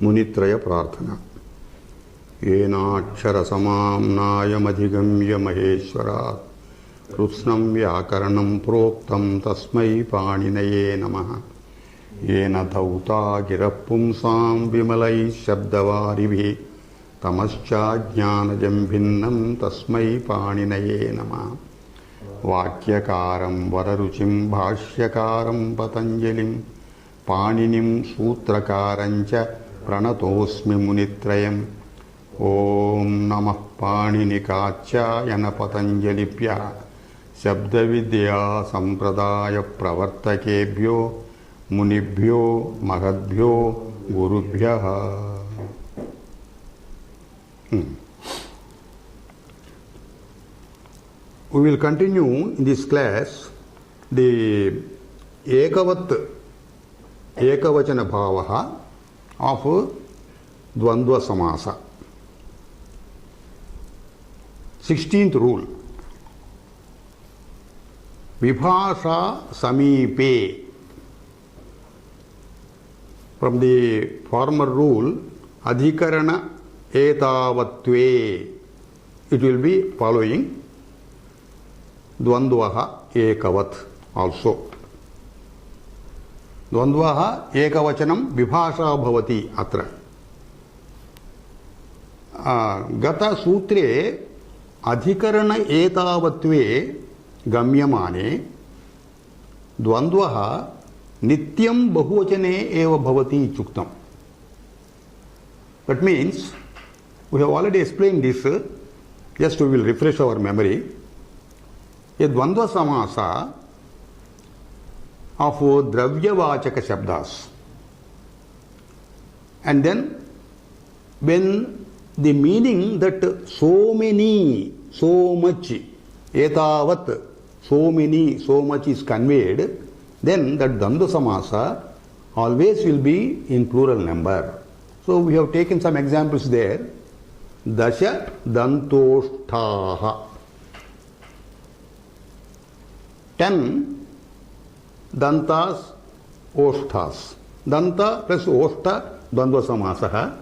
मुनित्रय प्रार्थना। येनाक्षर समाम्नायमधिगम्य महेश्वरात् कृत्स्नं व्याकरणं प्रोक्तं तस्मै पाणिनये नमः। येन धौता गिरः पुंसां विमलैः शब्दवारिभिः तमश्चाज्ञानजं भिन्नं तस्मै पाणिनये नमः। वाक्यकारं वररुचिं भाष्यकारं पतञ्जलिं पाणिनिं सूत्रकारं च प्रणतोऽस्मि मुनित्रयम्। ओम नमः पाणिनिकाचायन पतञ्जलिभ्यः शब्दविद्या संप्रदाय प्रवर्तकेभ्यो मुनिभ्यो महद्भ्यो गुरुभ्यः। We will continue in this class the ekavachana bhavaha of Dvandva Samasa. 16th rule. Vibhasha Samipe. From the former rule, Adhikarana Etavatve, it will be following Dvandvaha Ekavat also. Dvandvaha Ekavachanam Vibhasha Bhavati Atra. Gata Sutre Adhikarana Etavatve Gamyamane Dvandvaha Nityam Bahuvachane Eva Bhavati Chuktam. That means, we have already explained this, just we will refresh our memory. A Dvandva Samasa of Dravyavachaka Shabdas. And then, when the meaning that so many, so much, etavat, so many, so much is conveyed, then that Dvandva Samasa always will be in plural number. So we have taken some examples there. Dasha Dantoshtaha. 10 Dantas Oshthas. Danta plus Oshta Dvandva Samasaha.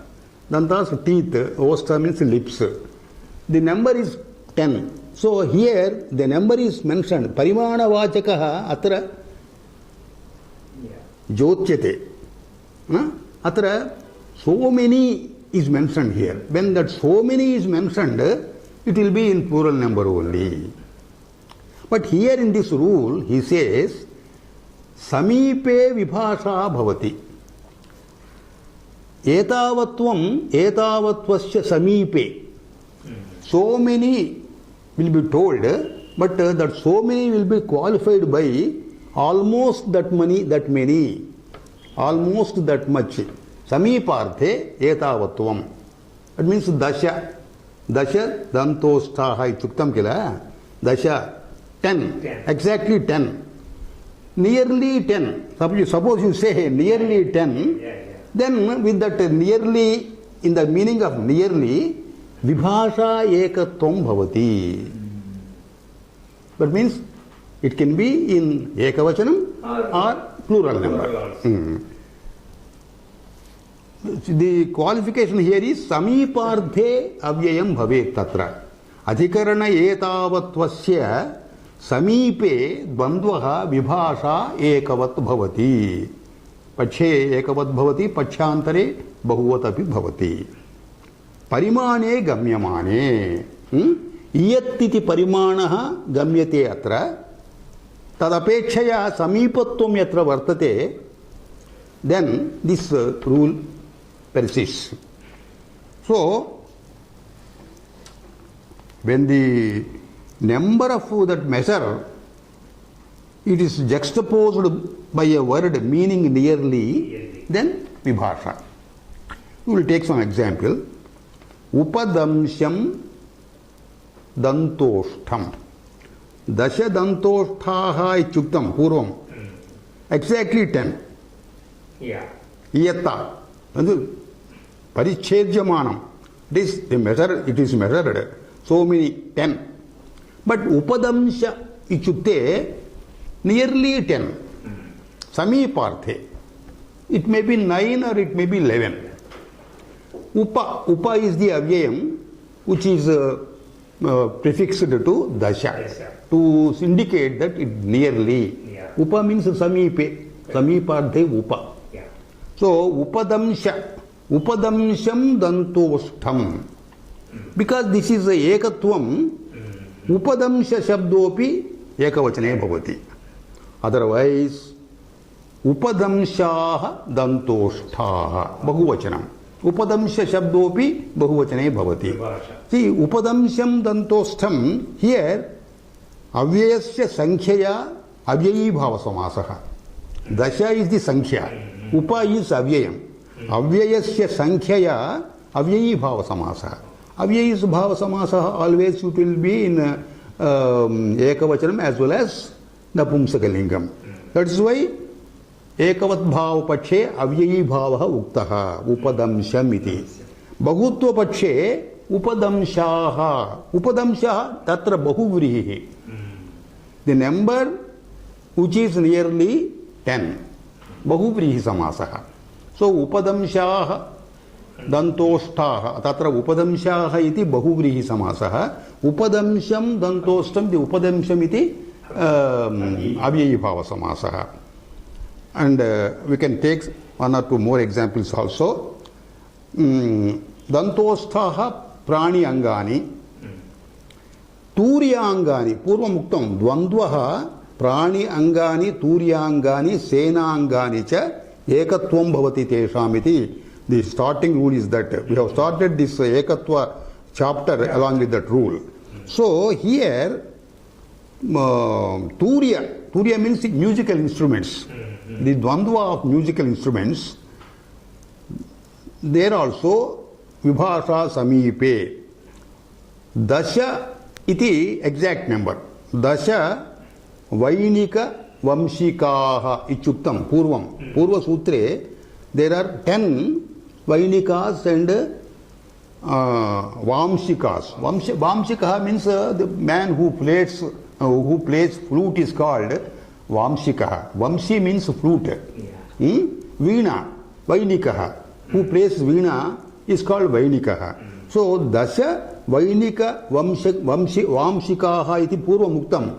Dantas teeth, Oshta means lips. The number is 10. So here the number is mentioned. Parimana Vachakaha Atra Jyotyate. Atra so many is mentioned here. When that so many is mentioned, it will be in plural number only. But here in this rule, he says, Samipe Vibhasha Bhavati. Etavatvam etavatvasya samipe. So many will be told, but that so many will be qualified by almost that many, almost that much. Samiparte etavatvam. That means dasha. Dasha dantosthaha ituktam kila. Dasha 10. Exactly 10. Nearly 10. Suppose you say nearly 10. Then with that nearly, in the meaning of nearly, vibhasha ekatvam bhavati. That means it can be in ekavachanam or plural number. The qualification here is samipardhe avyayam bhavet tatra. Adhikarana etavatvasya samipe dvandvaha vibhasha ekavat bhavati. Pache ekavat bhavati, pachantare bahuvat api bhavati. Parimane gamyamane. Iyattiti parimanaha gamyate atra. Tadapechaya samipatvam yatra vartate. Then this rule persists. So, when the number of that measure, it is juxtaposed by a word meaning nearly, then vibhasha. We will take some example. Upadamsham dantoshtham. Dasha dantoshtaha ichuktam purvam. Exactly 10. Iyata. Parichedyamanam. This the measure, it is measured. So many 10. But upadamsha ichukte nearly 10. Samiparte. It may be 9 or it may be 11. Upa is the avyayam which is prefixed to dasha to indicate that it nearly. Yeah. Upa means samipe. Samipardhe upa. Yeah. So upadamsham dantoshtham. Because this is a ekatvam, upadamsha shabdopi ekavachane bhavati. Otherwise, upadamshaha dantoshtaha bahuvachanam. Upadamsha shabdopi bahuvachane bhavati. See, upadamsham dantoshtham, here avyayasya sankhya avyayi bhava samasaha. Dasha is the sankhya, upa is avyayam. Avyayasya sankhya avyayi bhava samasaha. Avyayi bhava samasaha, always it will be in ekavachanam as well as napumsakalingam. That is why ekavat bhava pakshe avyayi bhavaha uktaha upadamsham iti. Bahutva pakshe upadamshaha. Upadamshaha tatra bahuvrihi. The number which is nearly 10. Bahuvrihi samasaha. So upadamshaha dantoshtaha. Tatra upadamshaha iti bahuvrihi samasaha. Upadamsham dantoshtam, the upadamsham iti avyayi bhava samasaha. And we can take one or two more examples also. Dantoshtaha prani angani. Turyangani. Purvamuktam. Dvandvaha prani angani, turyangani, senangani cha ekatvam bhavati teshamiti. The starting rule is that we have started this ekatva chapter along with that rule. So here Turya means musical instruments. The dvandva of musical instruments, there also vibhasha samipe. Dasha iti exact number. Dasha vainika vamshikaha ichuktam purvam. Purva sutre there are 10 vainikas and vamshikas. Vamshikaha means the man who plays flute is called vamshikaha. Vamshi means flute. Veena, vainikaha. Who plays veena is called vainikaha. So dasha vainika vamshikaha iti purva muktam.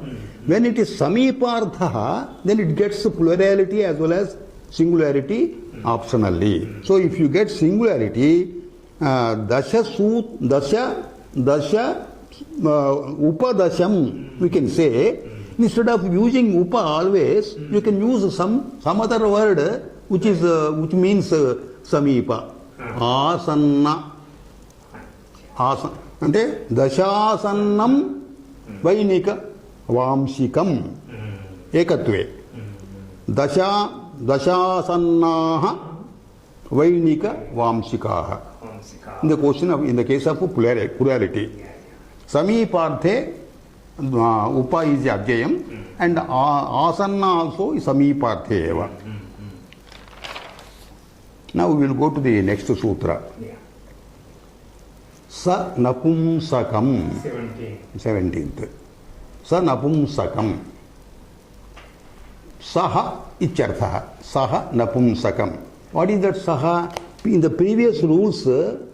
When it is samipartha, then it gets plurality as well as singularity optionally. So if you get singularity, dasha upadasham, we can say. Instead of using upa always, you can use some other word which means samipa. Asanna. Ante dashasannam vainika vamshikam ekatve. Dashasannaha vainika vamshikaha. In the case of plurality. Samipardhe upa is abjayam and asanna also is samipardhe eva. Now we will go to the next sutra. Sa napumsakam. 17th. Sa napumsakam. Saha icharthaha. Saha napumsakam. What is that saha? In the previous rules,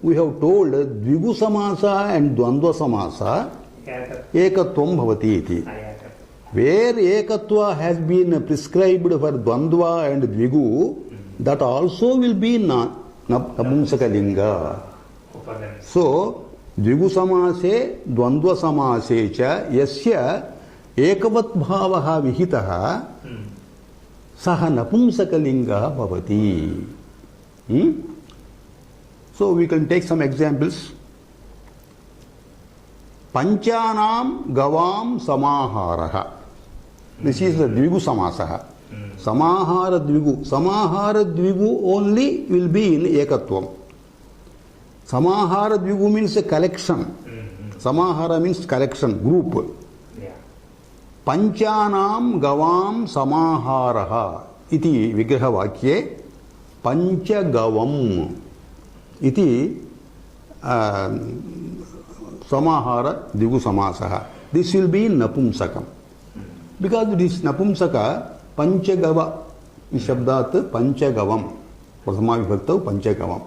we have told dvigu samasa and dvandva samasa ekatvam bhavati iti. Where ekatva has been prescribed for dvandva and dvigu, that also will be napumsakalinga. So, dvigu samase, dvandva samase cha yasya ekavat bhavaha vihitaha saha napumsakalinga bhavati. So we can take some examples. Panchanam gavam samaharaha. This is the dvigu samasaha. Samahara dvigu. Samahara dvigu only will be in ekatvam. Samahara dvigu means a collection. Samahara means collection, group. Panchanam gavam samaharaha iti vigraha vakye panchagavam iti samahara dvigu samasaha. This will be napumsakam. Because this napumsaka panchagava shabdat panchagavam. Prathama vibhaktav panchagavam.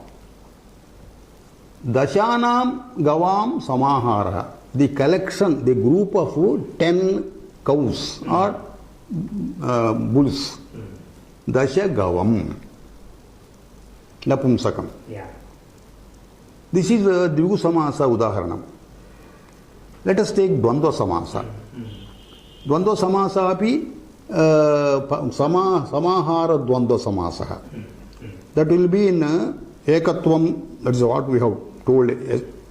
Dashanam gavam samahara. The collection, the group of 10 cows or bulls. Dasha gavam. Napumsakam. Yeah. This is Dvigu Samasa Udaharanam. Let us take Dvandva Samasa. Dvandva Samasa api Samahara Dvandva Samasa. That will be in Ekatvam, that is what we have told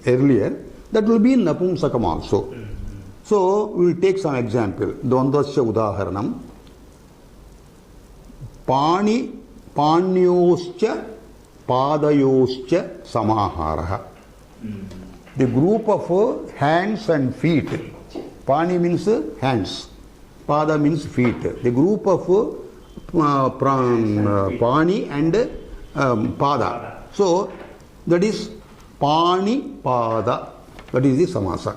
earlier. That will be in Napumsakam also. So, we will take some example. Dvandvasya Udaharanam. Pani, Panyoscha, Padayoscha Samaharaha. The group of hands and feet. Pani means hands. Pada means feet. The group of Pani and Pada. So, that is Pani Pada. That is the Samasa.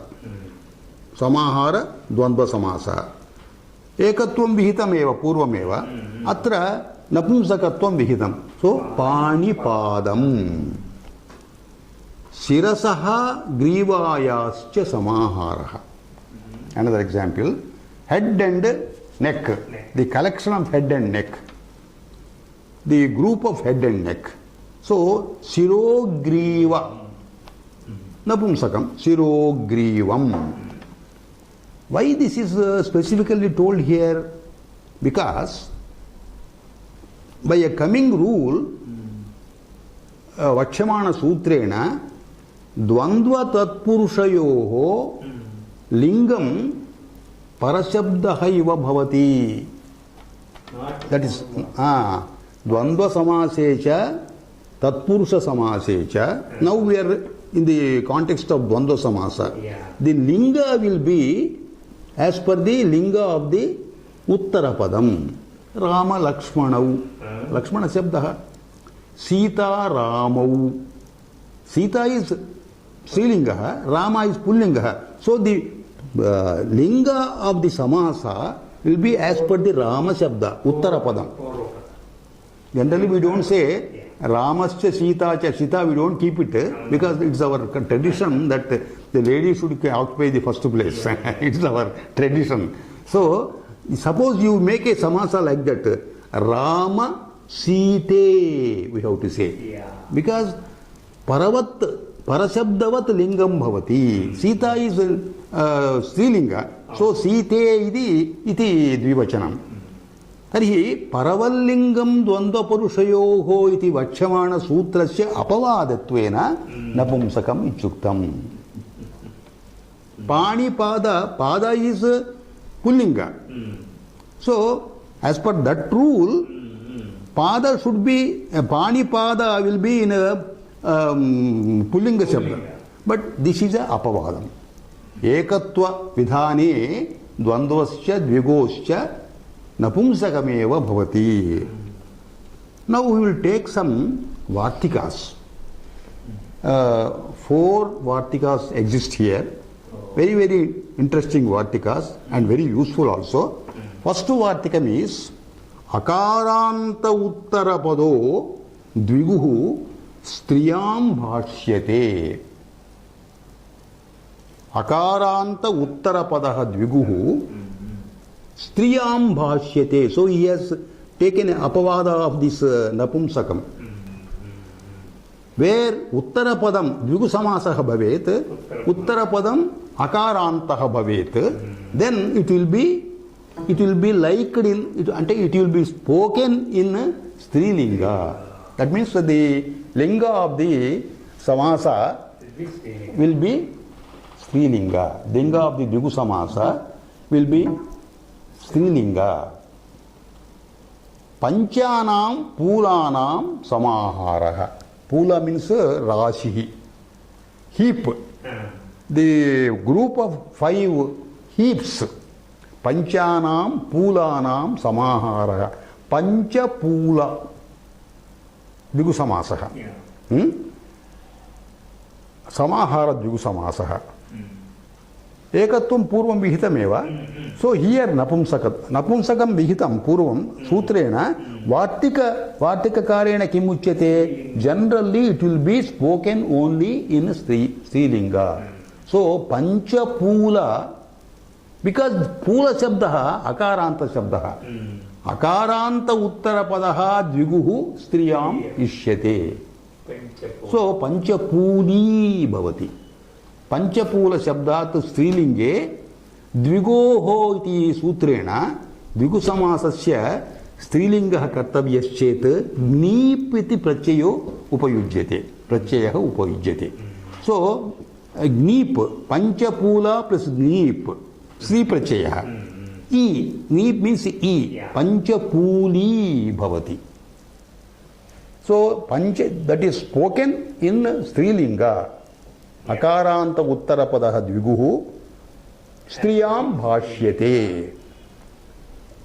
Samahara Dvandva Samasa. Ekatvam vihitam eva purvam eva. Atra napumsakatvam vihitam. So, Pani Padam. Sirasaha grivayascha samaharaha. Another example. Head and neck. The collection of head and neck. The group of head and neck. So, Sirogriva. Napumsakam. Sirogrivam. Why this is specifically told here? Because by a coming rule, Vakshamana Sutrena, Dvandva Tatpurushayoho Lingam Parashabdaha iva bhavati. That is Dvandva Samasecha Tatpurusha Samasecha. Now we are in the context of Dvandva Samasa. The Linga will be as per the Linga of the Uttarapadam. Rama Lakshmanau. Lakshmana Shabdaha. Sita Ramau. Sita is Srilinga, Rama is Pullinga. So the Linga of the Samasa will be as per the Rama Shabda, Uttarapadam. Generally we don't say Ramascha Sita cha Sita, we don't keep it because it's our tradition that the lady should occupy the first place. It's our tradition. So, suppose you make a Samasa like that, Rama Site, we have to say. Because Paravat, Parashabdavat Lingam Bhavati. Sita is Srilinga. So, Site iti Dvivachanam. Tarihi Paravallingam Dvandva Purushayoho iti Vakshamana Sutrasya Apavadattvena Napumsakam Ichuktam. Pani Pada, Pada is Pullinga. So, as per that rule, Pada should be, Pani Pada will be in a Pullinga Shabda. But this is a Apavadam. Ekatva Vidhane Dvandvasya Dvigosya Napumsakameva bhavati. Now we will take some Vartikas. 4 Vartikas exist here. Very, very interesting Vartikas and very useful also. First Vartikam is Akaranta Uttarapado Dviguhu Striyam Bhashyate. Akaranta Uttarapadaha Dviguhu Striyam Bhashyate. So he has taken an apavada of this Napumsakam. Where Uttarapadam Dvigu Samasaha Bhavet, Uttarapadam Akarantaha Bhavet, then it will be liked in, it will be spoken in Strilinga. That means the Linga of the Samasa will be Strilinga. Linga of the Dvigu Samasa will be Strilinga. Panchanam Pulanam Samaharaha. Pula means Rashihi. Heap. The group of 5 heaps. Panchanam Pulanam Samaharaha. Pancha Pula Dvigu Samasaha. Samahara Dvigu Samasaha. एकत्वं पूर्वं विहितमेव. So here नपुंसकं विहितं पूर्वं सूत्रेण. वार्तिककारेण किम् उच्यते? Generally it will be spoken only in स्त्रीलिंग. सो पंचपूल, because pool शब्दः अकारांत शब्दः. अकारांत उत्तरपदः द्विगुः स्त्रियाम् इष्यते. सो पंचपूली भवति. पंचपूल शब्दात् स्त्रीलिंगे द्विगोः इति सूत्रेण द्विगु समासस्य स्त्रीलिंगः कर्तव्यश्चेत् नीप् इति प्रत्ययः उपयुज्यते. सो नीप्, पंचपूल प्लस नीप्, स्त्री प्रत्ययः. ई, नीप् मीन्स ई, पंचपूली भवति. सो पंच, दट इज स्पोकन इन स्त्रीलिंग. अकारांत उत्तरपदः द्विगुः स्त्रियां भाष्यते.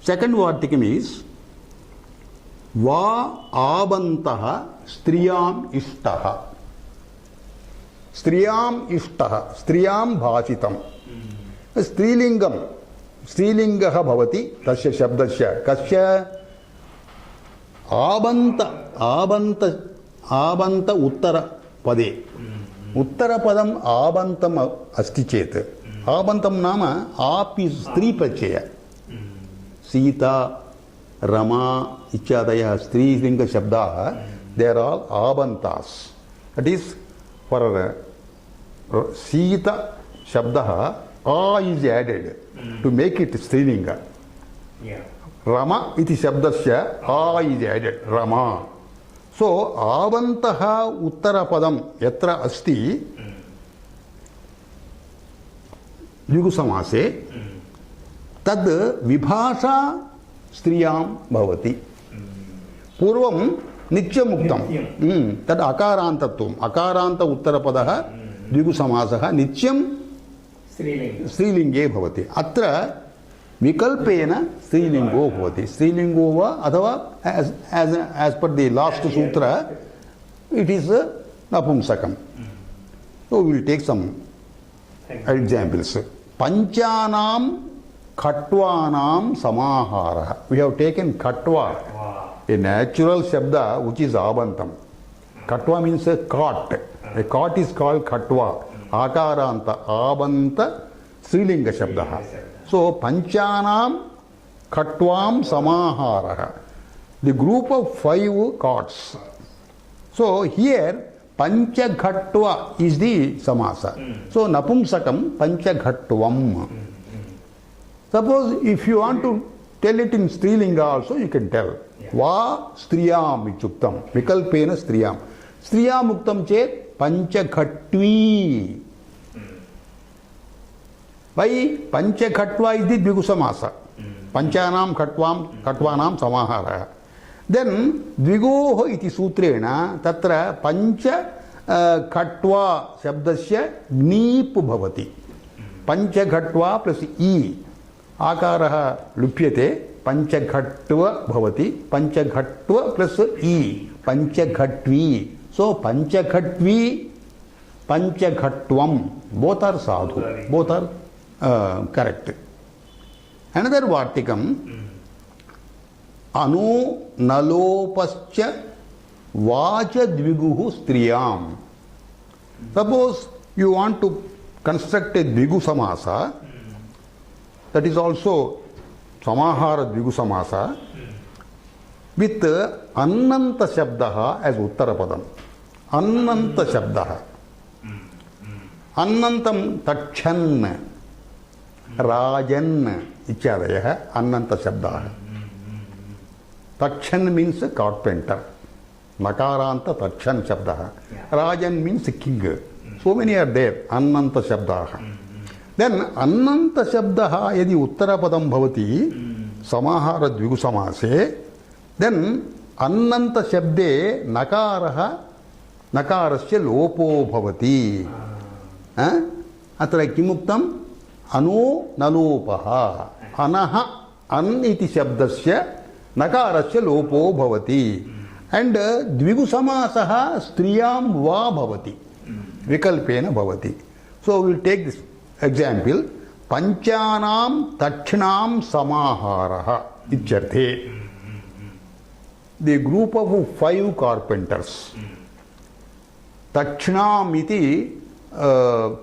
सेकंड वार्तिकम् इज वा आबन्तः स्त्रियाम् इष्टः. स्त्रियाम् इष्टः, स्त्रियां भाषितं. स्त्रीलिंगः भवति तस्य शब्दस्य. कस्य? आबन्त उत्तरपदे. उत्तरपदम् आबन्तम् अस्ति चेत्, आबन्तं नाम आप इज स्त्री प्रत्यय. सीता, रमा इत्यादयः स्त्रीलिंग शब्दाः, दे आर ऑल आबन्तास्. दट इज फॉर सीता शब्दः आ is added to make it स्त्रीलिंग. रमा इति शब्दस्य आ इज एडेड, रमा. सो आबन्तः उत्तरपदं यत्र अस्ति द्विगुसमासे, तद् विभाषा स्त्रियां भवति. पूर्वं नित्यमुक्तं, तद् अकारान्तत्वम्. अकारान्त उत्तरपदः द्विगुसमासः नित्यं स्त्रीलिंगे भवति. अत्र विकल्पेन स्त्रीलिंगो भवति. स्त्रीलिंगो वा अथवा as per the last sutra it is napumsakam. So we will take some examples. Panchanam khatvanam samahara. We have taken khatva, a natural shabda which is abantam. Khatva means a cot. A cot is called khatva. Akaranta abanta strilinga shabdah. So panchanam khatvam samahara, the group of 5 cots. So here panchaghatva is the samasa. So napumsakam panchaghatvam. Suppose if you want to tell it in strilinga also, you can tell. Va striyam ichuktam, vikalpena striyam. Striyam uktam chet panchaghatvi. Why panchaghatva is the dvigusamasa. Panchanam khatvanam samahara. Then dvigoh iti sutrena tatra pancha khatva shabdasya neep bhavati. Panchaghatva plus e akaraha lupyate, panchaghatva bhavati. Panchaghatva plus e, panchaghatvi. So panchaghatvi, panchaghatvam, both are sadhu, both are correct. Another vartikam, anu nalopascha vacha dviguhu striyam. Suppose you want to construct a dvigu samasa, that is also samahara dvigu samasa, with annanta shabdaha as uttarapadam. Annanta shabdaha. Annantam tachan, rajan ityadayah annanta shabdaha. Tachan means carpenter. Nakaranta tachan shabdaha. Rajan means king. So many are there. Annanta shabdaha. Then annanta shabdaha yadi uttarapadam bhavati samahara dvigu samase, then annanta shabde nakaraha nakarasya lopo bhavati. Atra kimuktam anu nalopaha. Anaha an iti shabdasya nakarasya lopo bhavati. And dvigu samasaha striyam va bhavati. Vikalpena bhavati. So we will take this example पंचानां तक्षणां समाहारः इत्यर्थे the group of 5 carpenters तक्षणाम् इति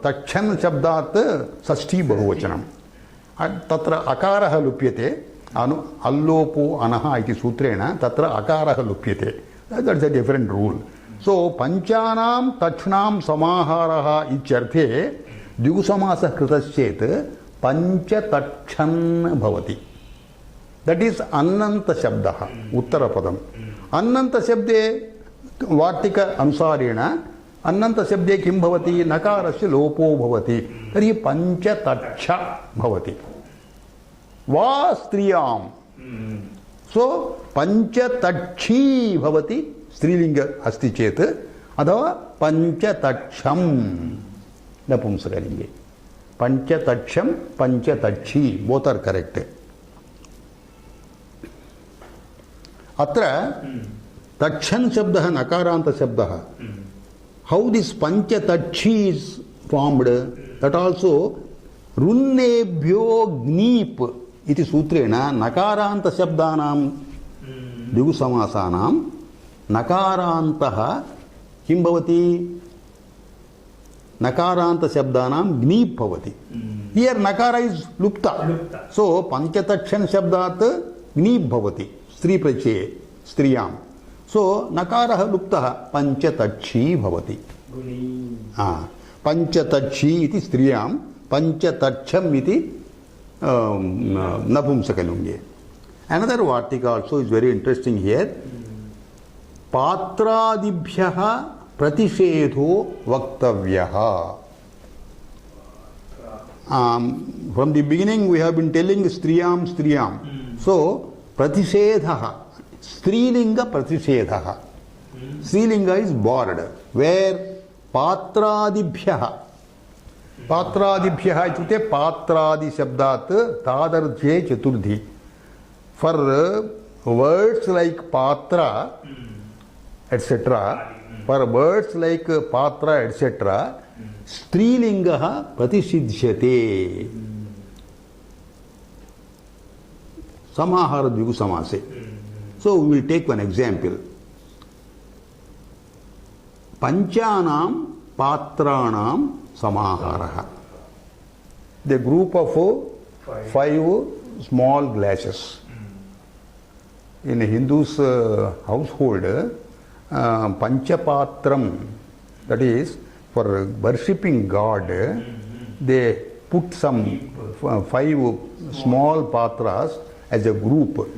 तक्षण शब्दात् षष्ठी बहुवचनम् तत्र अकारः लुप्यते अल्लोपो अनः इति सूत्रेण तत्र अकारः लुप्यते that's a different rule so पंचानां तक्षणां समाहारः इत्यर्थे द्विगुसमासः कृतश्चेत् पंचतक्षन् भवति दैट इज अन्नन्त शब्दः उत्तरपदम् अन्नन्त शब्दे वार्तिक अनुसारेण अन्नन्त शब्दे किं भवति नकारस्य लोपो भवति तर्हि पंचतक्ष भवति वा स्त्रियां सो पंचतक्षी भवति स्त्रीलिंग अस्ति चेत् अथवा पंचतक्षं नपुंसकलिंगे पंचतक्षं पंचतक्षी बोथ आर करेक्ट अत्र तक्षन् शब्दः नकारान्त शब्दः how this panchatakshi is formed that also runnebhyo gnip iti sutrena nakaranta shabdanam द्विगुसमासानां नकारान्तः किं भवति नकारान्त शब्दानां gnip भवति here nakara is lupta so panchatakshan शब्दात् gnip भवति स्त्री प्रत्यये स्त्रियां सो नकारः लुप्तः पंचतक्षी भवति पंचतक्षी इति स्त्रियां पंचतक्षम् इति नपुंसकलिंगे another vartika also is very interesting here पात्रादिभ्यः प्रतिषेधो वक्तव्यः from the beginning we have been telling स्त्रियां स्त्रियां सो प्रतिषेधः स्त्रीलिंग प्रतिषेधः स्त्रीलिंग इज बोर्ड वेर पात्रादिभ्यः पात्रादिभ्यः इत्युक्ते पात्रादि शब्दात् तादर्थे चतुर्थी फॉर वर्ड्स लाइक पात्र एटसेट्रा फॉर वर्ड्स लाइक पात्र एटसेट्रा स्त्रीलिंगः प्रतिषिध्यते समाहार द्विगुसमासे So we will take one example. Panchanam patranam samaharah. The group of 5 small glasses. In a Hindu's household, panchapatram, that is for worshipping God, they put some 5 small patras as a group.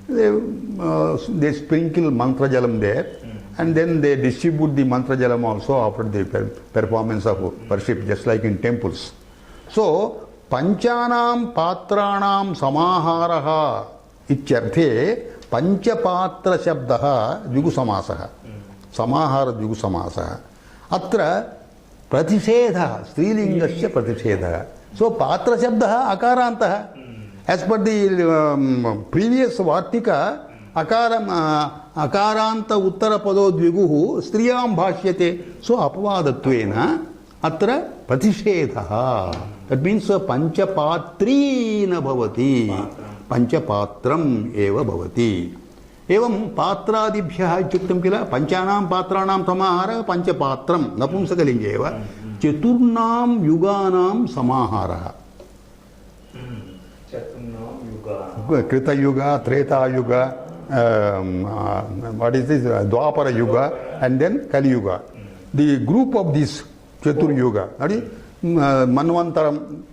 They sprinkle mantra jalam there and then they distribute the mantra jalam also after the performance of worship, just like in temples. So panchanam patranam samaharaha ityarthe panchapatra shabdaha द्विगुसमासः samahara द्विगुसमासः अत्र प्रतिषेधः स्त्रीलिंगस्य प्रतिषेधः so patra शब्दः अकारान्तः as per the previous vartika akaranta uttarapado द्विगुः स्त्रियां भाष्यते so अपवादत्वेन अत्र प्रतिषेधः that means पंचपात्री न भवति पंचपात्रम् एव भवति एवं पात्रादिभ्यः इत्युक्तं किल पंचानां पात्राणां समाहारः पंचपात्रं नपुंसकलिङ्गे एव चतुर्णां युगानां समाहारः कृतयुगा त्रेतायुगा what is this Dwapara yuga and then Kali yuga the group of this chatur yuga that is manvantaram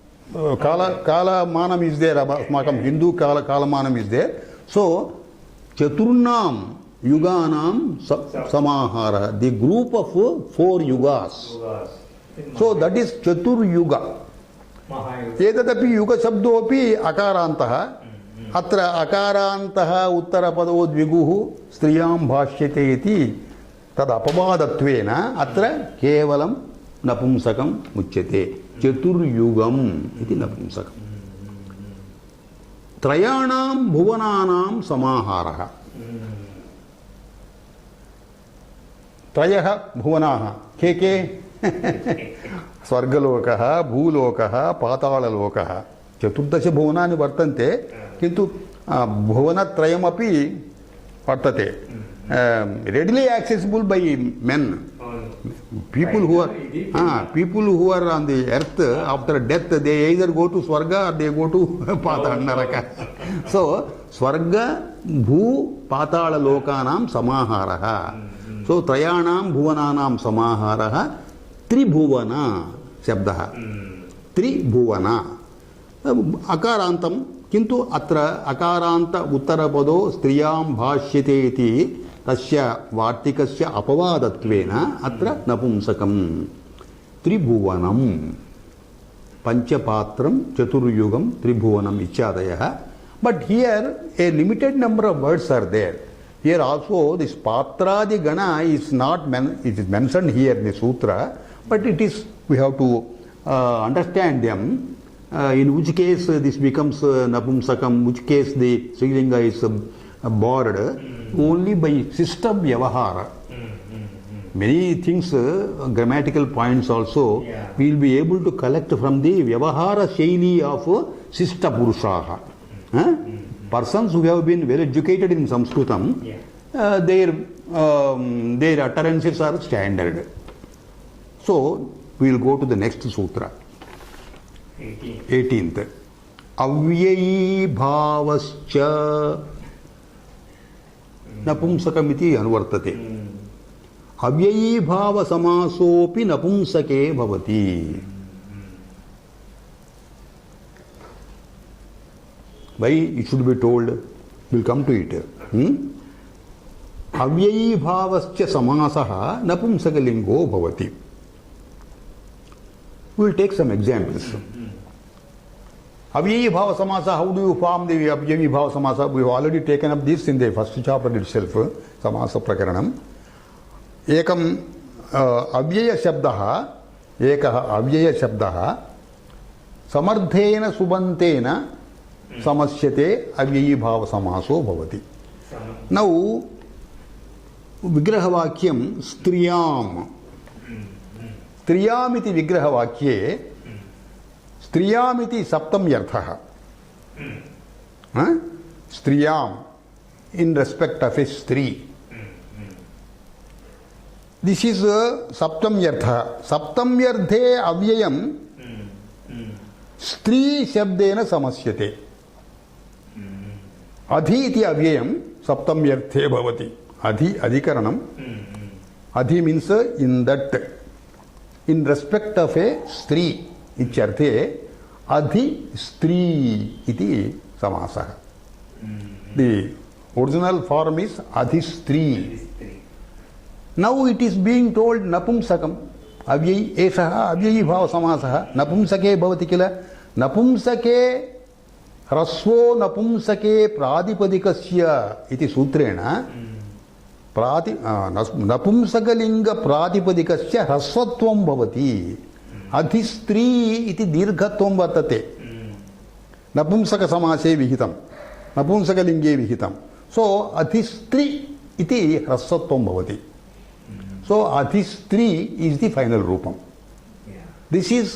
kala manam is there asmakam Hindu kala manam is there so chaturnam yuganam samahara the group of 4 yugas so that is chatur yuga एतदपि युगशब्दोऽपि अकारान्तः अत्र अकारान्तः उत्तरपदो द्विगुः स्त्रियां भाष्यते इति तद् अपवादत्वेन अत्र केवलं नपुंसकम् उच्यते चतुर्युगम् इति नपुंसकम् त्रयाणां भुवनानां समाहारः त्रयः भुवनाः के स्वर्गलोकः भूलोकः पाताललोकः चतुर्दश भुवनानि वर्तन्ते किन्तु भुवनत्रयमपि वर्तते readily accessible by men. People who are on the earth after death, they either go to Swarga or they go to Patala Naraka. So Swarga Bhu Patala Lokanam Samaharaha. So Trayanam Bhuvananam Samaharaha Tribhuvana Shabdaha. Tribhuvana. Akarantam किंतु अत्र अकारांत उत्तरपदो स्त्रियां भाष्यते इति तस्य वार्तिकस्य अपवादत्वेन अत्र नपुंसकं त्रिभुवनं पंचपात्रं चतुर्युगं त्रिभुवनम् इत्यादयः. But here a limited number of words are there. Here also this पात्रादि गण is not it is mentioned here in the sutra, but it is we have to understand them. In which case this becomes napumsakam, which case the Srilinga is borrowed only by system vyavahara. Many things, grammatical points also, we will be able to collect from the vyavahara shaili of Sista Purushaha. Persons who have been well educated in Sanskritam, their utterances are standard. So, we will go to the next sutra. 18th. Avyayi bhavascha napumsakamiti anuvartate. Avyayi bhava samasopi napumsake bhavati. Why it should be told? We'll come to it. Avyayi bhavascha samasaha napumsakalingo bhavati. We will take some examples. Avyayi bhava samasa, how do you form the avyayi bhava samasa? We have already taken up this in the first chapter itself, samasa prakaranam. Ekam avyaya shabdaha, ekaha avyaya shabdaha, samardhena subantena samasyate avyayi bhava samaso bhavati. Now, vigrahavakyam striyam. स्त्रियामिति विग्रहवाक्ये स्त्रियामिति सप्तम्यर्थः. स्त्रियाम in respect of a स्त्री. This is सप्तम्यर्थः. सप्तम्यर्थे अव्ययम् स्त्री शब्देन समस्यते. अधि इति अव्ययम् सप्तम्यर्थे भवति. अधि अधिकरणम्. अधि means in that. In respect of a stri ityarthe adhi stri iti samasah. The original form is adhi stri. Now it is being told napumsakam. Avyayi eshaha avyayi bhava samasah napumsake bhavati kila. Napumsake hrasvo napumsake pradipadikasya iti sutrena नपुंसकलिंग प्रातिपदिकस्य ह्रस्वत्वं भवति. अधिस्त्री इति दीर्घत्वं वर्तते. नपुंसक समासे विहितं, नपुंसकलिंगे विहितं. सो अधिस्त्री इति ह्रस्वत्वं भवति. So अधिस्त्री is the final रूपम. दिस इज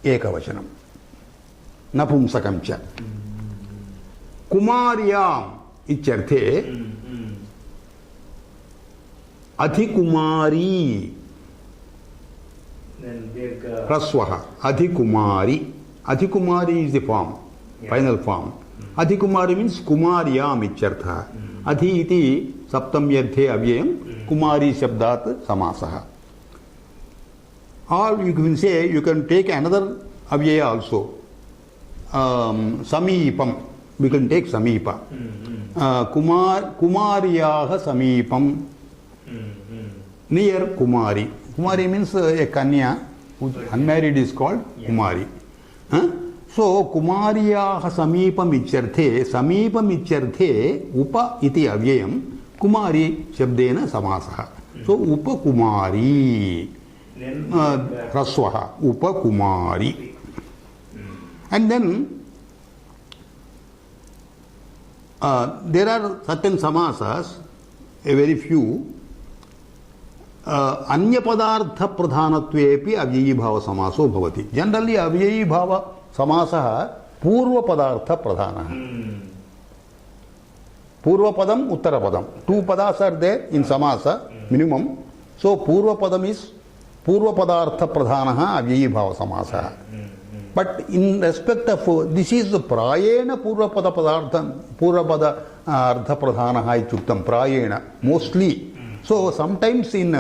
एकवचनम. नपुंसकं च कुमार्याम् इत्यर्थे अधिकुमारी ह्रस्वः अधिकुमारी. अधिकुमारी is the form, final form. अधिकुमारी means कुमार्याम् इत्यर्थः. अधि इति सप्तम्यर्थे अव्ययम्, कुमारी शब्दात् समासः. Or you can say, you can take another avyaya also. Samipam. We can take Samipa. Kumaryaha Samipam. Near Kumari. Kumari means a Kanya, who unmarried is called Kumari. So Kumariyaha Samipam Ichyarthe, Samipam Ichyarthe Upa iti avyayam Kumari Shabdena Samasaha. So Upa Kumari Raswaha Upa Kumari. And then there are certain samasas, a very few. अन्यपदार्थप्रधानत्वेपि अव्ययीभावसमासो भवति. Generally अव्ययीभावसमासः पूर्वपदार्थप्रधानः. पूर्वपदम उत्तरपदम, 2 padas are there in samasa minimum. So पूर्वपदम is पूर्वपदार्थप्रधानः अव्ययीभावसमासः. But in respect of this is प्रायेण पूर्वपद अर्थप्रधानः इत्युक्तं प्रायेण mostly. So sometimes in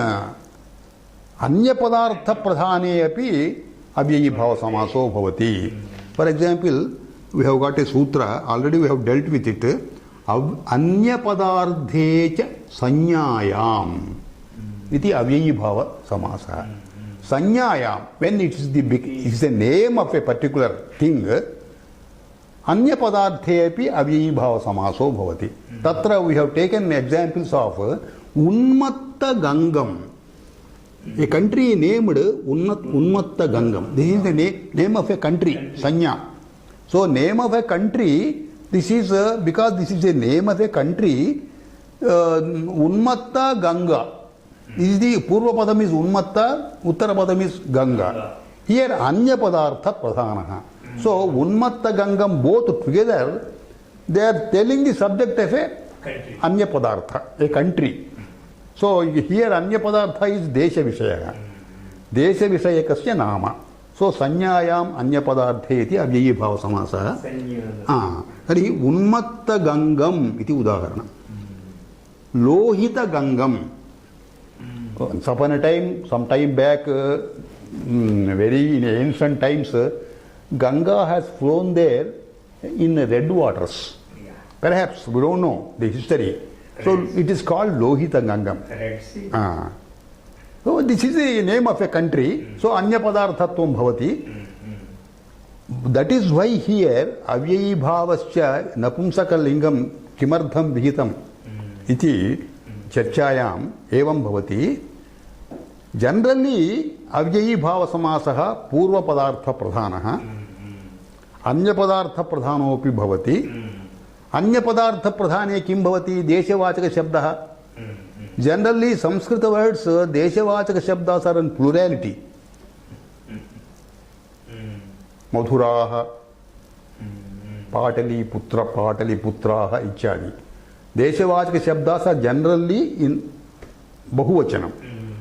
अन्यपदार्थप्रधाने अपि अव्ययीभावसमासो भवति. For example, we have got a sutra, already we have dealt with it. अन्यपदार्थे च संज्ञायाम इति अव्ययीभावसमासः. संज्ञायाम, when it is the name of a particular thing, अन्यपदार्थे अपि अव्ययीभावसमासो भवति. तत्र we have taken examples of उन्मत्तगंगम. A country named Unmattagangam. This is the name of a country, Sanya. So name of a country, this is because this is the name of a country, Unmatta Ganga. This is the Purva Padam is Unmatta, Uttara Padam is Ganga. Here Anya Padartha Pradhanaha. So Unmatta Gangam both together, they are telling the subject of a country. Anya Padartha, a country. So here Anya Padartha is Desha Vishaya. Desha Vishayakasya Nama. So Sanyayam Anya Padarthe iti Avyayibhavasamasa. Tari Unmatta Gangam iti Udaharanam. Lohita Gangam. Once upon a time, some time back, very in ancient times, Ganga has flown there in red waters. Perhaps, we don't know the history. So it is called Lohita Gangam. So this is the name of a country. So Anya Padarthatvam Bhavati. That is why here Avyayibhavascha Napumsaka Lingam Kimartham Vihitam iti Charchayam Evam Bhavati. Generally Avyayibhavasamasah Purva Padartha Pradhanaha Anya Padartha Pradhanopi Bhavati. Anya Padartha Pradhane Kim Bhavati Deshavachaka Shabdaha. Generally Sanskrit words Deshavachaka Shabdas are in plurality. Madhuraha, Patali Putraha Ichadi. Deshavachaka Shabdas are generally in Bahuvachanam.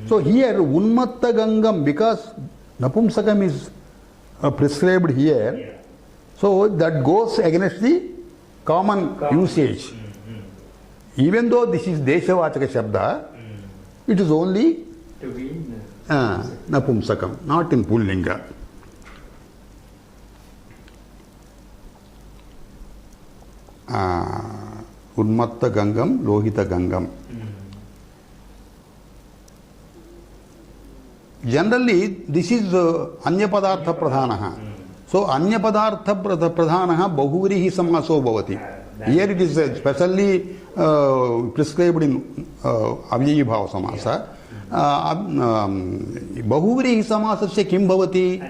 So here Unmatta Gangam, because Napumsakam is prescribed here, so that goes against the common usage. Even though this is Deshavachaka Shabda, it is only to be Napumsakam, not in Pullinga. Unmatta Gangam, Lohita Gangam. Generally, this is Anya Padartha Pradhanaha. So Anya Padartha Pradhanaha Bahuvrihi Samaso Bhavati. Here it is specially prescribed in Avyayibhavasamasa. Bahuvrihi Samasasya Kim Bhavati?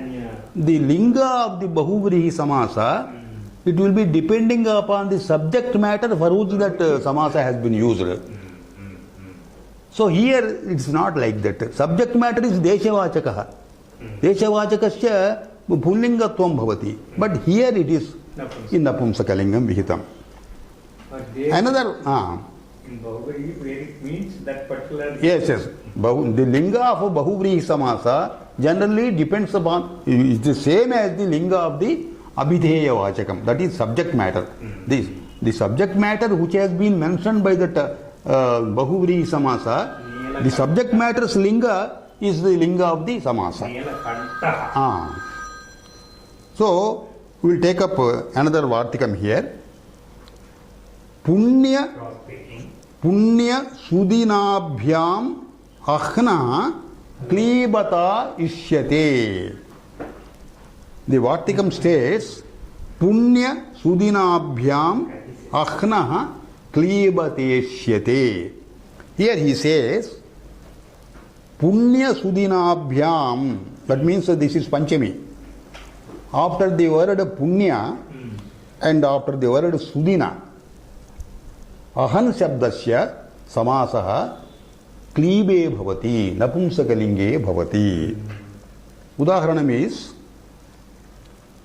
The linga of the Bahuvrihi Samasa, it will be depending upon the subject matter for which that Samasa has been used. So here it's not like that. Subject matter is Deshavachakaha. Deshavachakasya Pullingatvam Bhavati. But here it is in Napumsakalingam Vihitam. Another in Bahuvri, where it means that particular. Yes. The linga of Bahuvri Samasa generally depends upon, is the same as the linga of the Abhideya Vachakam. That is subject matter. The subject matter which has been mentioned by that Bahuvri Samasa, the subject matter's linga is the linga of the Samasa. So we will take up another Vartikam here. Punya Sudinabhyam Ahna Klibata Ishyate. The Vartikam states Punya Sudinabhyam Ahna Klibate Ishyate. Here he says Punya Sudinabhyam. That means this is Panchami. After the word Punya and after the word Sudina, Ahan Shabdasya Samasaha क्लीबे भवति, नपुंसकलिंगे भवति. Udaharanam is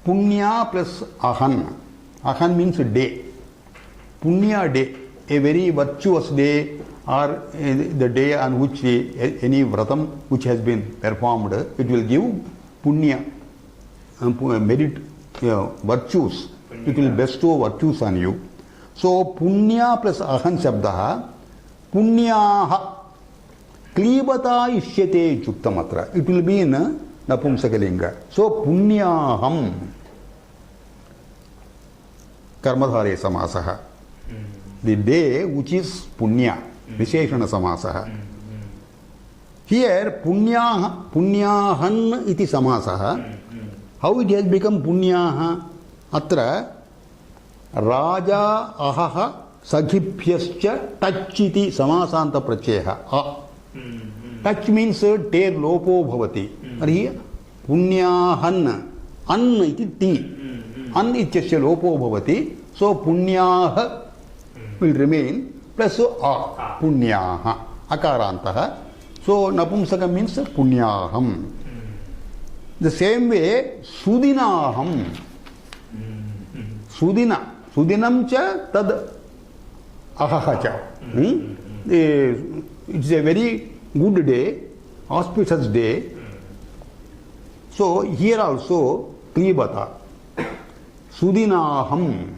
Punya plus Ahan. Ahan means day. Punya day, a very virtuous day, or the day on which any vratam which has been performed, it will give punya, merit, virtues. It will bestow virtues on you. So punya plus ahan shabdaha, punyaha klibata ishyate chuktamatra. It will be in napumsakalinga. So punyaham karmadhare samasaha. The day which is punya, visheshana samasaha. Here punyahan iti samasaha. How it has become punyaha? Atra raja ahaha sakhibhyascha touch iti samasanta pracheha. Touch means tear lopo bhavati. Arhi punyahan an iti ti. An ityasya lopo bhavati. So punyaha will remain plus a punyaha akarantaha. So napumsaka means punyaham. The same way sudinaham. Sudina. Sudinam cha tad ahaha cha. It's a very good day, auspicious day. So here also klibata. Sudinaham.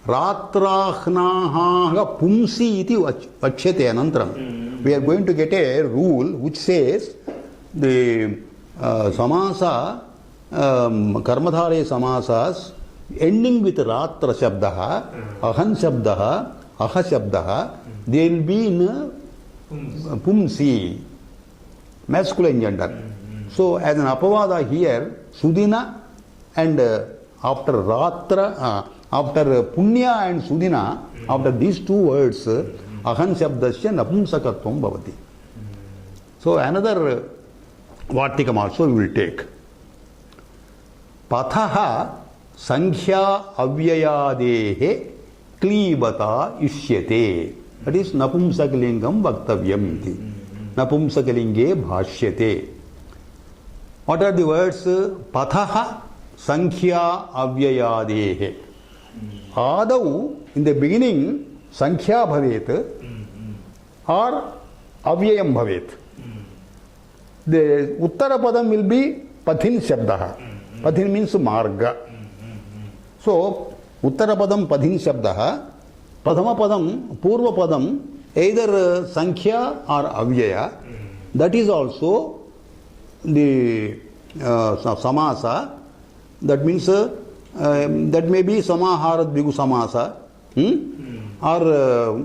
Ratrahnaha pumsi iti vachyate anantram. We are going to get a rule which says the samasa, karmadhare samasas ending with ratra shabdaha, ahan shabdaha, aha shabdaha, they will be in pumsi, masculine gender. So as an apavada here, sudina and after ratra, after punya and sudina, after these two words, ahan shabdasya napumsakatvam bhavati. So another vartikam also we will take. Pathaha sankhya avyayadehe klibata ishyate. That is napumsakalingam vaktavyam iti. Napumsakalinge bhashyate. What are the words? Pathaha sankhya avyayadehe. Adau, in the beginning, sankhya bhavet or avyayam bhavet. The uttara padam will be pathin shabdaha. Pathin means marga. So uttara padam pathin shabdaha, padama padam, purva padam, either sankhya or avyaya. That is also the samasa. That means that may be samaharat bigu samasa or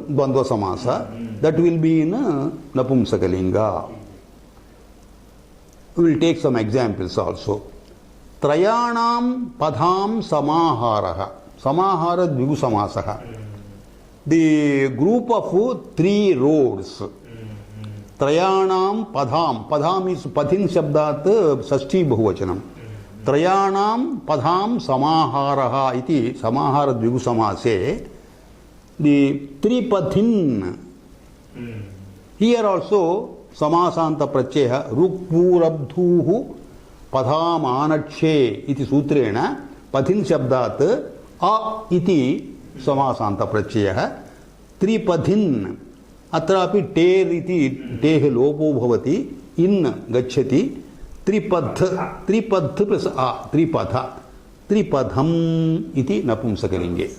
dvandva samasa. That will be in napumsakalinga. We will take some examples also. Trayanam padham samaharaha. Samaharat bigu samasaha. The group of three roads. Trayanam padham. Padham is pathin shabdat sashti bahuvachanam. Trayanam padham samaharaha iti samaharat bigu samase. The three pathin. Here also samasanta pracheha rukpurabdhuhu padham anakshe iti sutrena pathin shabdat a iti samasanta pracheha. Three pathin atrapi ter iti tehe lopo bhavati in gacchati. Tripadh plus a, tripadha. Tripadham iti napumsakalinge.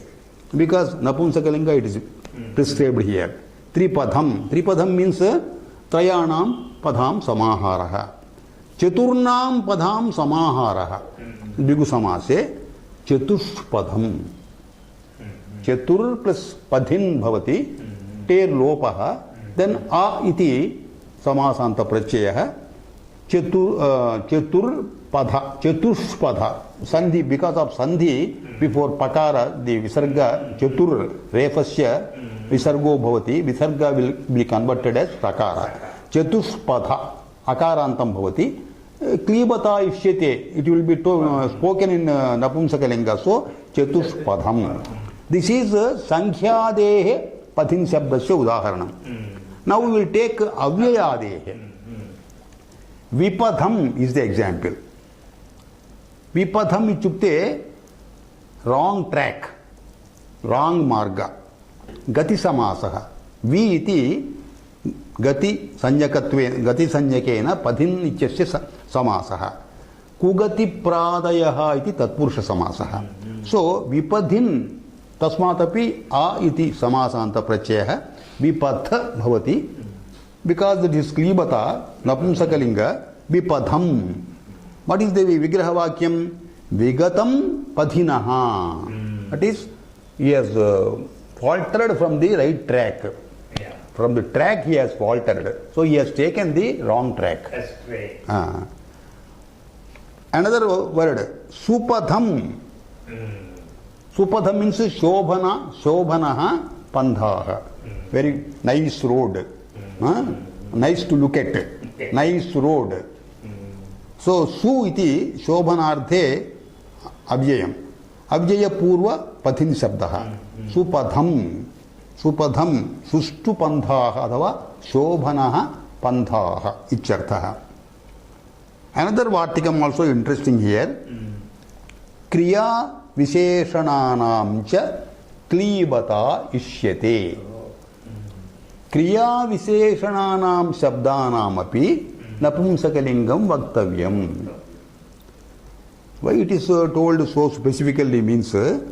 Because napumsakalinga it is prescribed here. Tripadham. Tripadham means trayanam padham samaharaha. Chaturnam padham samaharaha. Bigu samase chatushpadham. Chatur plus padhin bhavati. Ter lopaha. Then a iti samasanta pracheyaha. Chatur padha, chatushpadha. Sandhi, because of sandhi, before pakara, the visarga, chatur, refasya, visargo bhavati, visarga will be converted as prakara. Chatushpadha, akarantam bhavati. Klibata ishyate, it will be spoken in napumsakalinga. So, chatushpadham. This is sankhyadehe pathin shabdasya udaharanam. Now we will take Avyayadehe. Vipadham is the example. Vipadham ichukte wrong track, wrong marga. Gati samasaha. Vi iti gati sanyakena padhin ityasya samasaha. Kugati pradayaha iti tatpurusha samasaha. So vipadhin tasmatapi a iti samasanta pratyaya vipadha bhavati. Because it is klibata napumsakalinga vipadham. What is the vigraha vakyam? Vigatam padhinaha. That is, he has faltered from the right track. Yeah. From the track he has faltered. So he has taken the wrong track. Astray. Another word, supadham. Supadham means shobhanaha pandhaha. Very nice road. Nice to look at. Nice road. So su iti shobhanarthe avyayam. Avyaya purva pathin shabdaha. Supadham. Supadham sustu pandhaha adava shobhanaha pandhaha ityarthaha. Another vartikam also interesting here. Kriya visheshananam cha klibata ishyate. Kriya visheshananam shabdanam api napumsakalingam vaktavyam. Why it is told so specifically means Kriya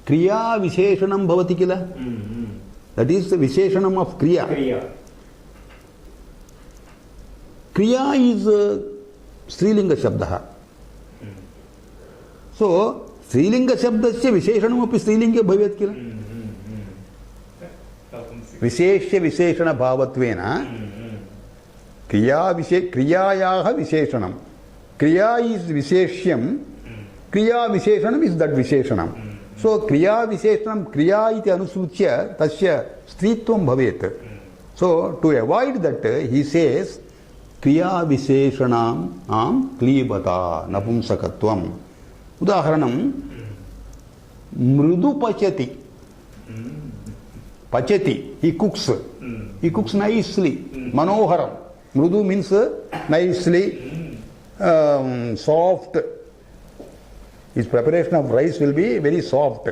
visheshanam bhavati kila. That is the visheshanam of Kriya. Kriya is Strilinga Shabdaha. So, Strilinga Shabdasya Visheshanam api Strilinga bhavyat kila. Visheshya Visheshana bhavatvena Kriyayaha Visheshanam. Kriya is Visheshyam. Kriya Visheshanam is that Visheshanam. So, Kriya Visheshanam Kriya iti anusutya tasya stritvam bhavet. So, to avoid that, he says Kriya Visheshanam klibata napumsakatvam. Udaharanam mrudu pachati. Pachati, he cooks. He cooks nicely. Manoharam. Mrudu means nicely, soft. His preparation of rice will be very soft.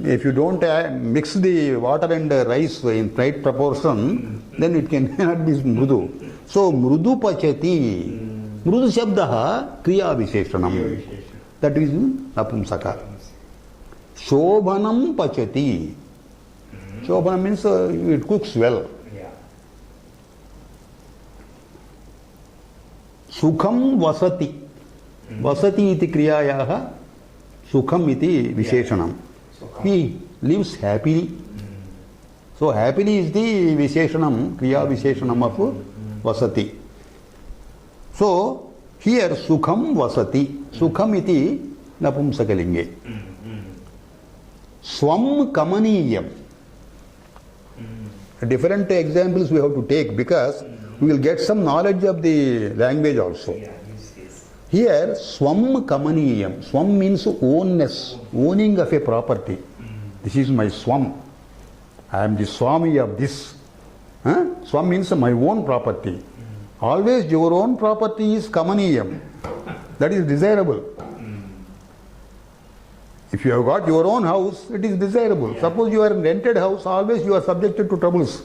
If you don't mix the water and rice in right proportion, then it cannot be mrudu. So, mrudu pachati. Mrudu shabdaha kriya visheshanam. That is napumsaka. Shobhanam pachati. Shobhanam means it cooks well. Sukham vasati. Vasati iti kriyayaha. Sukham iti visheshanam. He lives happily. So happily is the visheshanam, kriya visheshanam of vasati. So here sukham vasati. Sukham iti napumsakalinge. Swam kamaniyam. Different examples we have to take because we will get some knowledge of the language also. Here, swam kamaniyam. Swam means ownness, owning of a property. This is my swam. I am the swami of this. Swam means my own property. Always your own property is kamaniyam. That is desirable. If you have got your own house, it is desirable. Suppose you are in rented house, always you are subjected to troubles.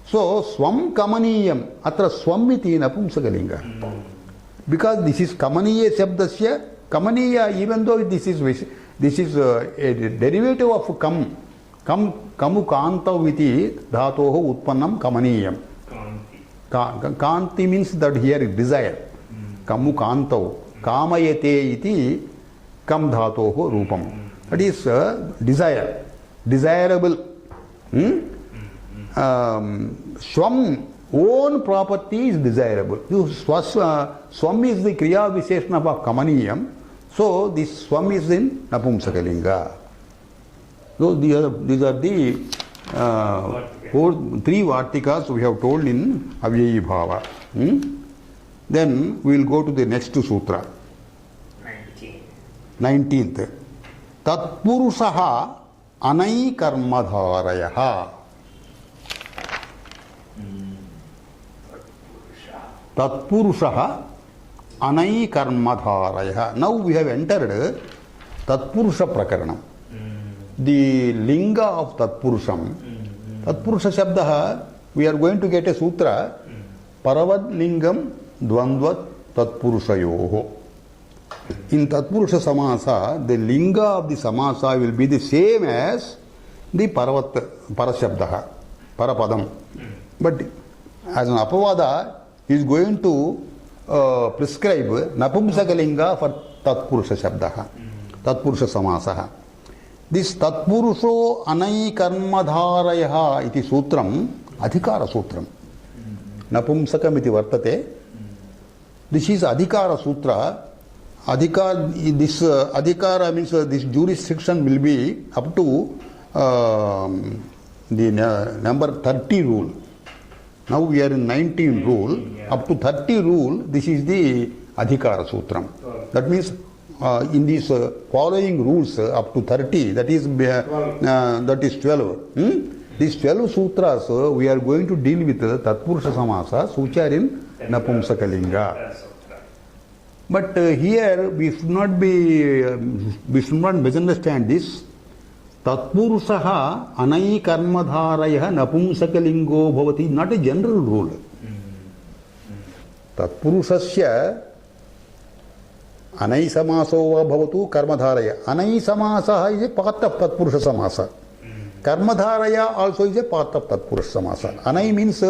So, swam kamaniyam. Atra swam iti napumsakalinga. Because this is kamaniya shabdasya. Kamaniya, even though this is a derivative of kam. Kamu kantav iti dhatoho utpannam kamaniyam. Kanti means that here is desire. Kamu kantav. Kamayate iti kam dhatoho rupam. That is desire. Desirable. Swam, own property is desirable. Swam is the kriya visheshana of kamaniyam. So this swam is in napumsakalinga. So these are the three vartikas we have told in avyayi bhava. Then we will go to the next sutra. 19th. Tatpurusaha anai karmadharayaha. Tatpurushaha Anaikarmadharaya. Now we have entered Tatpurusha Prakaranam. The linga of Tatpurusham. Tatpurusha Shabdaha, we are going to get a sutra. Paravad Lingam Dvandvat Tatpurushayoho. In Tatpurusha Samasa, the linga of the Samasa will be the same as the Parashabdaha, Parapadam. But as an Apavada, he is going to prescribe Napumsakalinga for Tatpurusha Shabdaha, Tatpurusha Samasaha. This Tatpurusho Anai Karmadharayaha iti sutram, Adhikara Sutram. Napumsakam iti vartate. This is Adhikara Sutra. This Adhikara means this jurisdiction will be up to the number 30 rule. Now we are in 19 rule. Up to 30 rule, this is the Adhikara Sutram. That means in these following rules up to 30, that is 12. These 12 sutras we are going to deal with Tatpurusha Samasa, which are in Napumsakalinga. But here we should not misunderstand this. Tatpurushaha Anai Karmadharaya Napumsakalingo Bhavati, not a general rule. Tatpurushasya Anai Samaso Bhavatu Karmadharaya. Anai Samasa is a part of Tatpurusha Samasa. Karmadharaya also is a part of Tatpurusha Samasa. Anai means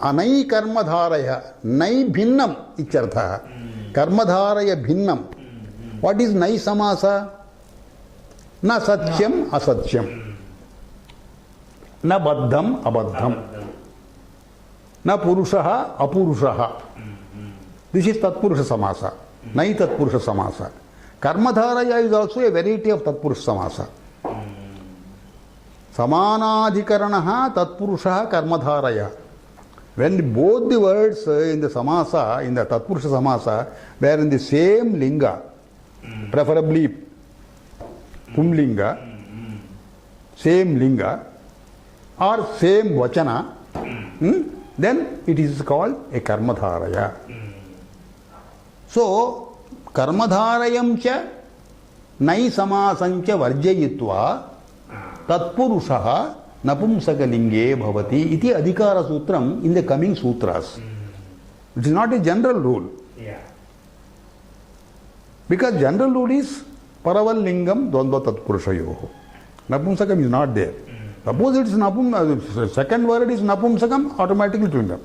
Anai Karmadharaya. Nai Bhinnam Ichartha. Karmadharaya Bhinnam. What is Nai Samasa? Na Satyam Asatyam. Na Baddham Abaddham. Na Purushaha Apurushaha. This is Tatpurusha Samasa. Nai Tatpurusha Samasa. Karmadharaya is also a variety of Tatpurusha Samasa. Samanadhikaranaha Tatpurushaha Karmadharaya. When both the words in the Samasa, in the Tatpurusha Samasa, were in the same linga, preferably Pumlinga, same linga, or same Vachana, then it is called a Karmadharaya. So, Karmadharayam cha Nai Samasancha Varjayitva Tatpurushaha Napumsakalinge Bhavati iti Adhikara Sutram in the coming sutras. It is not a general rule. Because general rule is Paraval Lingam Dvandva Tatpurushayoho. Napumsakam is not there. Suppose it is second word is Napumsakam, automatically it will come.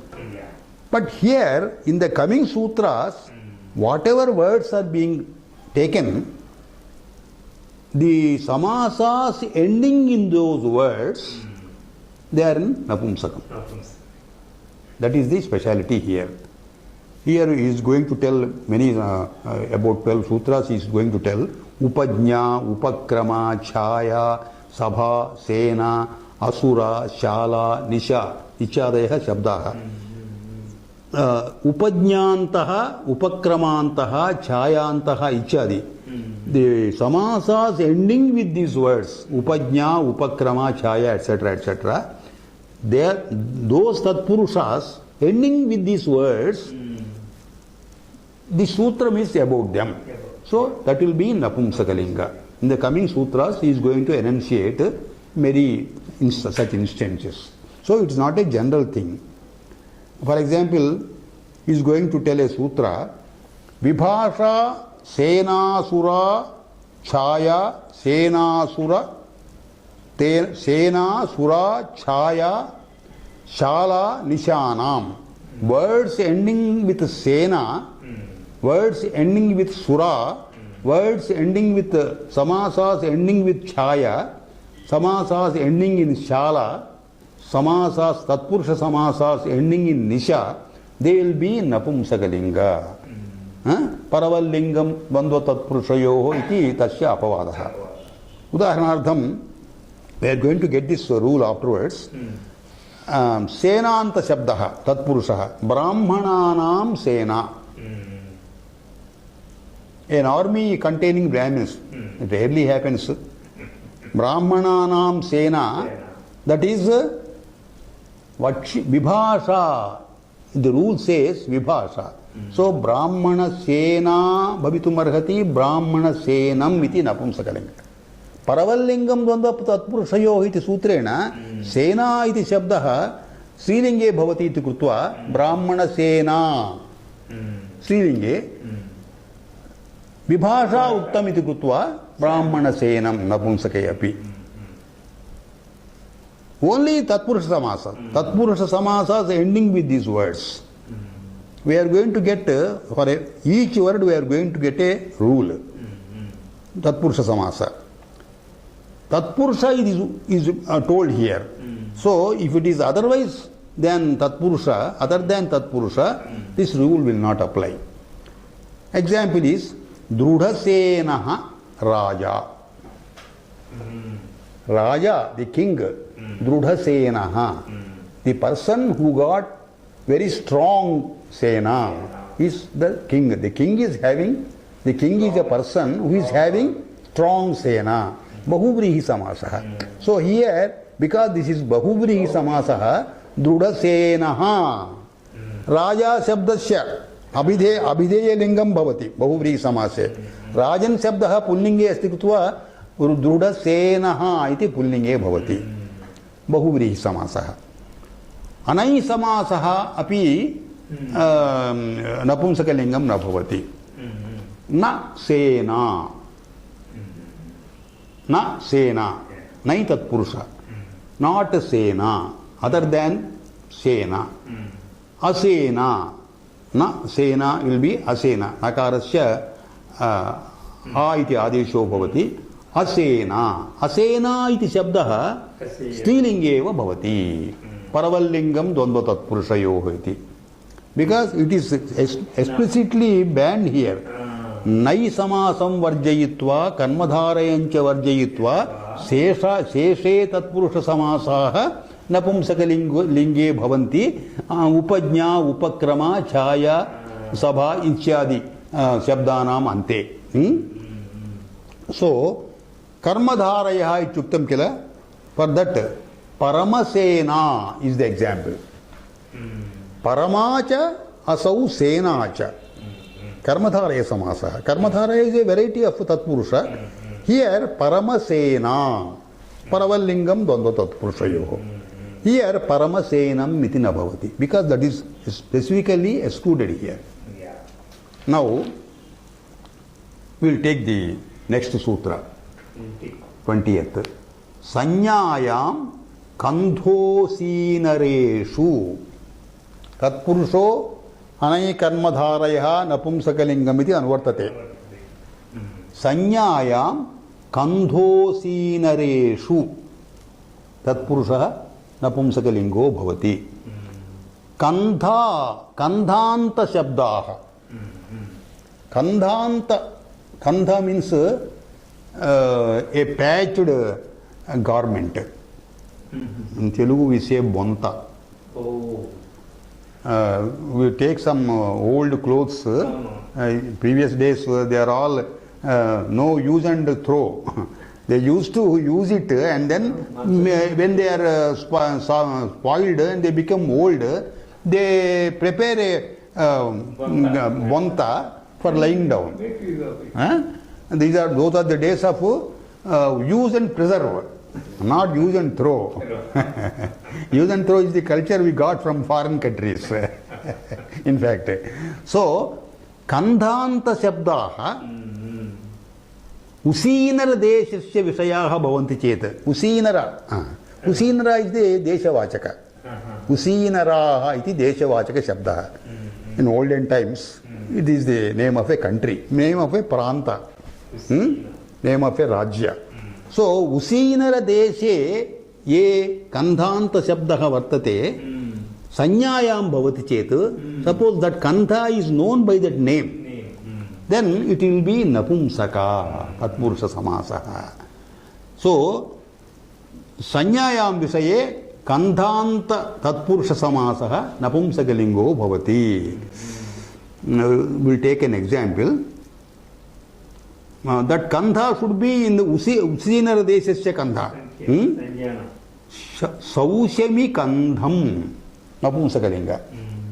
But here, in the coming sutras, whatever words are being taken, the samasas ending in those words, they are in Napumsakam. That is the speciality here. Here he is going to tell many, about 12 sutras, he is going to tell Upajna, Upakrama, Chaya, Sabha, Sena, Asura, Shala, Nisha, Ichadayaha Shabdaha. Upajnantaha, Upakramantaha, Chayantaha, Ichadi. The samasas ending with these words, Upajna, Upakrama, Chaya, etc., etc., those Tatpurushas ending with these words, the sutram is about them. So that will be Napumsakalinga. In the coming sutras, he is going to enunciate many such instances. So it is not a general thing. For example, he is going to tell a sutra, Vibhasha Senasura Chaya Senasura Senasura Chaya Shala Nishanam. Words ending with Sena, words ending with Sura, words ending with Samasas ending with Chaya, Samasas ending in Shala, Samasas, Tatpurusha Samasas ending in Nisha, they will be Napumsakalinga. Paraval Lingam Bandva Tatpurushayoho iti tasya apavadaha. Udaharanartham, we are going to get this rule afterwards. Senanta Shabdaha, Tatpurushaha, Brahmananam Sena. An army containing Brahmins, it rarely happens. Brahmananam Sena, that is Vibhasha. The rule says Vibhasha. So Brahmana Sena Bhavitumarhati Brahmana Senam iti Napumsakalinga. Paravallingam Dvanda Tatpurushayo iti Sutrena Sena iti Shabdaha Srilinge Bhavati iti Krutva Brahmana Sena Srilinge Vibhasha Uttam iti Krutva Brahmana Senam Napumsake api. Only Tatpurusha Samasa. Tatpurusha Samasa is ending with these words. We are going to get, for each word we are going to get a rule. Tatpurusha Samasa. Tatpurusha is told here. So, if it is otherwise than Tatpurusha, other than Tatpurusha, this rule will not apply. Example is Drudhasenaha Raja. Raja, the king, Drudhasenaha. The person who got very strong Sena is the king. The king is a person who is having strong Sena. Bahuvrihi Samasaha. So here, because this is Bahuvrihi Samasaha, Drudasenaha. Raja Shabdasya. Abhideya Lingam Bhavati. Bahuvrihi Samase. Rajan Shabdaha Pullinge Asti Kutva Drudasenaha iti Pullinge Bhavati. Bahuvrihi Samasaha. Anai Samasaha api Napumsakalingam na bhavati. Na Sena. Na Sena. Nai Tatpurusha. Not Sena. Other than Sena. Asena. Na Sena will be Asena. Nakarasya A iti adesho bhavati. Asena. Asena iti shabdaha Strilinge eva bhavati. Paravallingam Dvandva Tatpurushayoh iti. Because it is explicitly banned here. Nai samasam varjayitva karmadharayancha varjayitva sheshe tatpurusha samasaha napumsakalinge bhavanti upajna upakrama chaya sabha ityadi shabdanam ante. So karmadharaya ityuktam kila. For that Paramasena is the example. Paramacha asau senacha. Karmadharaya samasa. Karmadharaya is a variety of Tatpurusha. Here Paramasena. Paravallingam Dvandva Tatpurushayoh. Here Paramasenam iti na bhavati. Because that is specifically excluded here. Now we will take the next sutra. 20th. Sanyayam Kandhosinareshu. Tatpurusho Anai Karmadharaya Napumsakalingam iti anvartate. Sanyayam Kandhosinareshu. Tatpurusha Napumsakalingo bhavati. Kandhanta shabdaha. Kandha means a patched garment. In Telugu we say bonta. We take some old clothes. Previous days they are all no use and throw. They used to use it, and then when they are spoiled and they become old, they prepare a bonta for lying down. Those are the days of use and preserve, not use and throw. Use and throw is the culture we got from foreign countries. In fact, so Kandhanta Shabdaha Usinara Deshasya Vishayaha Bhavanti Cheta. Usinara. Usinara is the Deshavachaka. Usinaraha iti Deshavachaka Shabdaha. In olden times, it is the name of a country, name of a Pranta, name of a Rajya. So, Usinara Deshe ye Kandhanta Shabdaha Vartate Sanyayam Bhavati Chetu. Suppose that Kandha is known by that name, then it will be Napumsaka, Tatpurusha Samasaha. So, Sanyayam Visaye Kandhanta Tatpurusha Samasaha Napumsakalingo Bhavati. We will take an example. That Kandha should be in the Usinara Deshasya Kandha. Saushami Kandham, Napumsakalinga.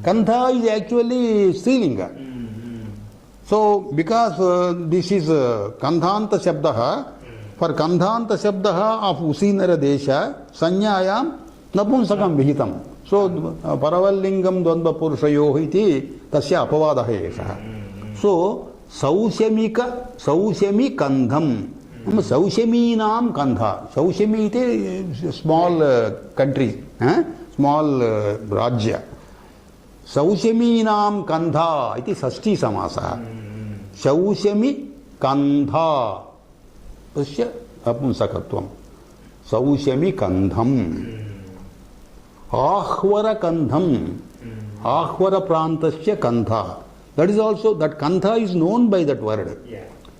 Kandha is actually Strilinga. So, because this is Kandhanta Shabdaha, for Kandhanta Shabdaha of Usinara Desha, Sanyayam Napumsakam Vihitam. So, Paravalingam Dvandva Purushayo iti Tasya Apavadaha Esaha. So, Saushami Kandham. Saushaminam Kandha. Saushami is small country, small Rajya. Saushaminam Kandha iti Sashti Samasa. Saushami Kandha. Tasya Apumsakatvam. Saushami Kandham. Ahvara Kandham. Ahvara Prantasya Kandha. That is also, that Kandha is known by that word.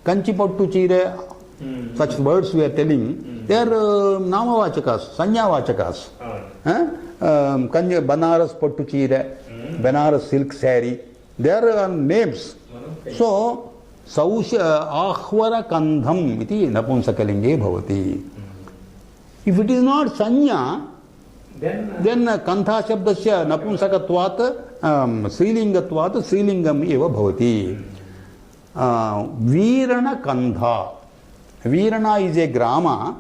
Kanchipattu Chire. Such words we are telling, they are Namavachakas, Sanyavachakas. Banaras Pattu Chire, Banaras silk saree, they are names. So, Ahvara Kandham iti Napumsakalinge bhavati. If it is not Sanya, then Kandha Shabdasya Napumsakatvat, Srilingatvat, Srilingam eva bhavati. Virana Kandha. Virana is a grama,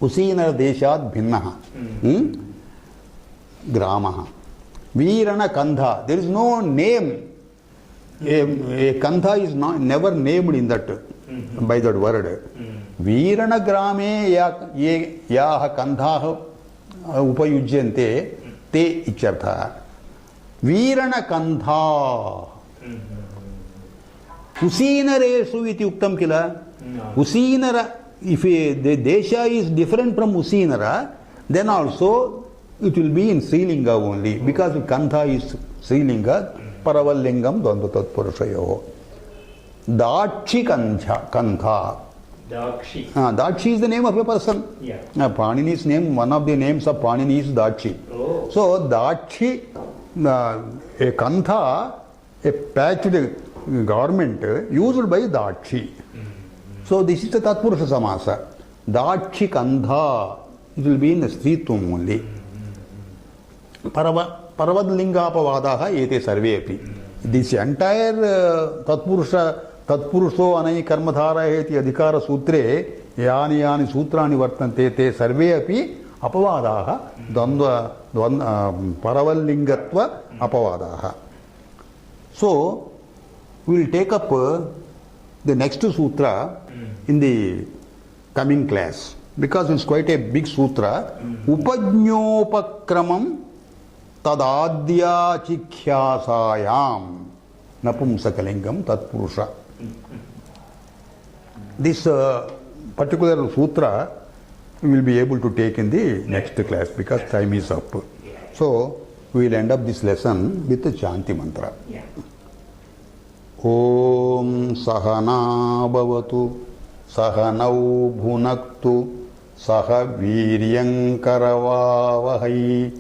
Usinara Deshat Bhinnaha. Gramaha. Virana Kandha. There is no name. A Kandha is never named in that, by that word. Virana Grame yaha Kandha upayujyante te ichartha. Virana Kandha. Usinareshu iti uktam kila. Usinara, if the Desha is different from Usinara, then also it will be in Srilinga only, because Kandha is Srilinga, Paravalingam Dvandva Tatpurushayo. Dakshi Kandha. Dakshi. Dakshi is the name of a person. Panini's name, one of the names of Panini is Dakshi. So Dakshi, a Kandha, a patched garment used by Dakshi. So this is the Tatpurusha Samasa. Dakshi Kandha. It will be in the Stritvam only. Paravadlingapavadaha ete sarve api. This entire Tatpurusho anai karmadhara eti adhikara sutre yani sutrani vartante te sarve api apavadaha dvandva paravadlingatva apavadaha. So we will take up the next sutra in the coming class, because it's quite a big sutra. Upajñopakramam tadadya chikhyasayam napumsakalingam tatpurusha. This particular sutra we will be able to take in the next class, because time is up. So we will end up this lesson with the Shanti mantra. Om Sahana Bhavatu Sahanau Bhunaktu Saha Viryankaravavahai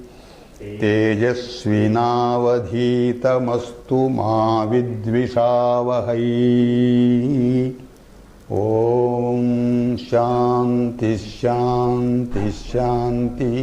Tejasvinavadhitamastu ma vidvishavahai. Om Shanti Shanti Shanti.